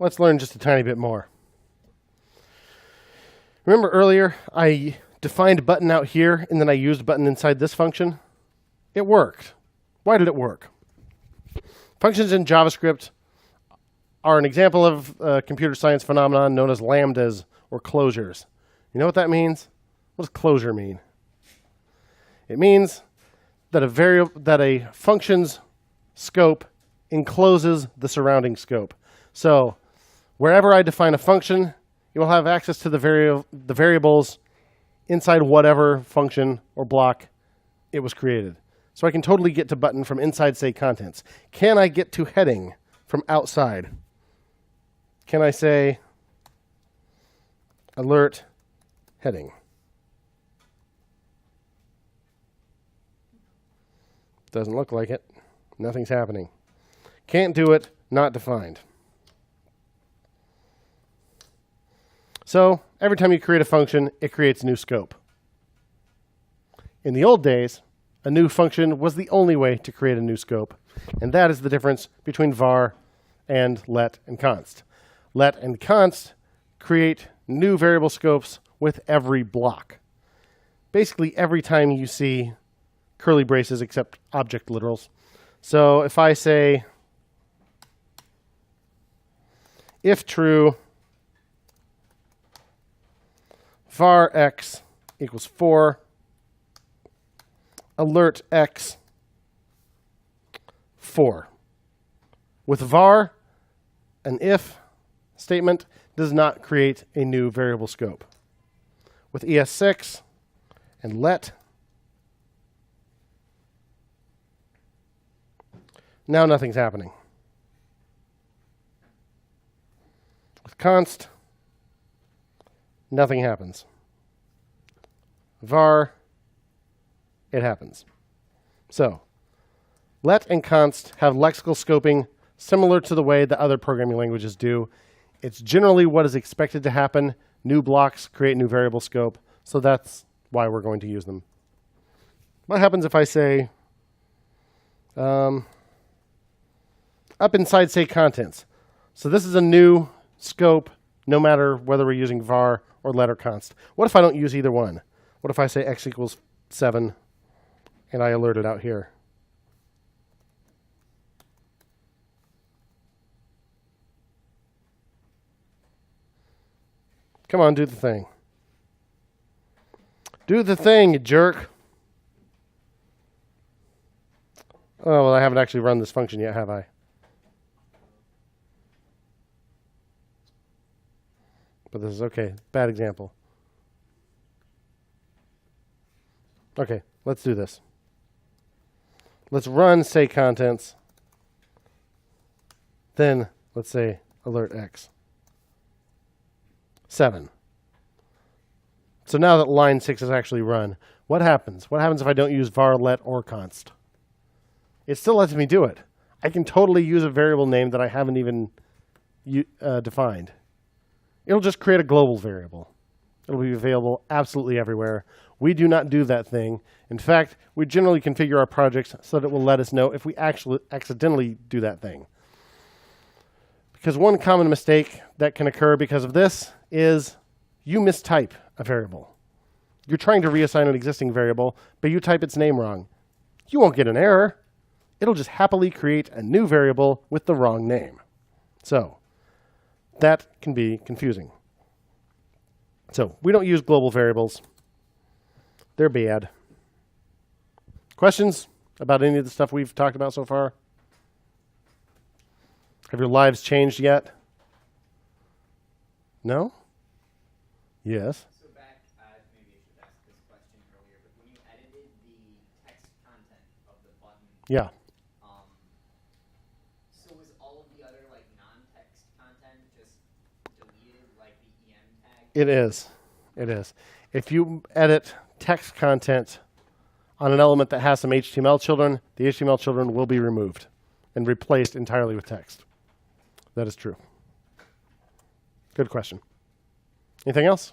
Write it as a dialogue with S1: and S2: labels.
S1: let's learn just a tiny bit more. Remember earlier, I defined button out here, and then I used button inside this function? It worked. Why did it work? Functions in JavaScript are an example of a computer science phenomenon known as lambdas or closures. You know what that means? What does closure mean? It means that a function's scope encloses the surrounding scope. So wherever I define a function, you will have access to the variables inside whatever function or block it was created. So I can totally get to button from inside, say, contents. Can I get to heading from outside? Can I say alert heading? Doesn't look like it. Nothing's happening. Can't do it, not defined. So every time you create a function, it creates a new scope. In the old days, a new function was the only way to create a new scope, and that is the difference between var and let and const. Let and const create new variable scopes with every block. Basically, every time you see curly braces except object literals. So if I say if true, var x equals 4, alert x 4. With var, an if statement does not create a new variable scope. With ES6 and let, now nothing's happening. With const, nothing happens. Var, it happens. So let and const have lexical scoping similar to the way that other programming languages do. It's generally what is expected to happen. New blocks create new variable scope, so that's why we're going to use them. What happens if I say up inside, say, contents? So this is a new scope, no matter whether we're using var or let or const. What if I don't use either one? What if I say x equals 7 and I alert it out here? Come on, do the thing. Do the thing, you jerk. Oh, well, I haven't actually run this function yet, have I? But this is okay. Bad example. Okay, let's do this. Let's run say contents. Then let's say alert x. 7. So now that line 6 is actually run, what happens? What happens if I don't use var, let, or const? It still lets me do it. I can totally use a variable name that I haven't even defined. It'll just create a global variable. It'll be available absolutely everywhere. We do not do that thing. In fact, we generally configure our projects so that it will let us know if we actually accidentally do that thing. Because one common mistake that can occur because of this is you mistype a variable. You're trying to reassign an existing variable, but you type its name wrong. You won't get an error. It'll just happily create a new variable with the wrong name. So that can be confusing. So we don't use global variables. They're bad. Questions about any of the stuff we've talked about so far? Have your lives changed yet? No? Yes?
S2: So back, maybe I should ask this question earlier, but when you edited the text content of the button,
S1: Yeah.
S2: So was all of the other like non-text content just deleted, like the EM tag?
S1: It is. It is. If you edit text content on an element that has some HTML children, the HTML children will be removed and replaced entirely with text. That is true. Good question. Anything else?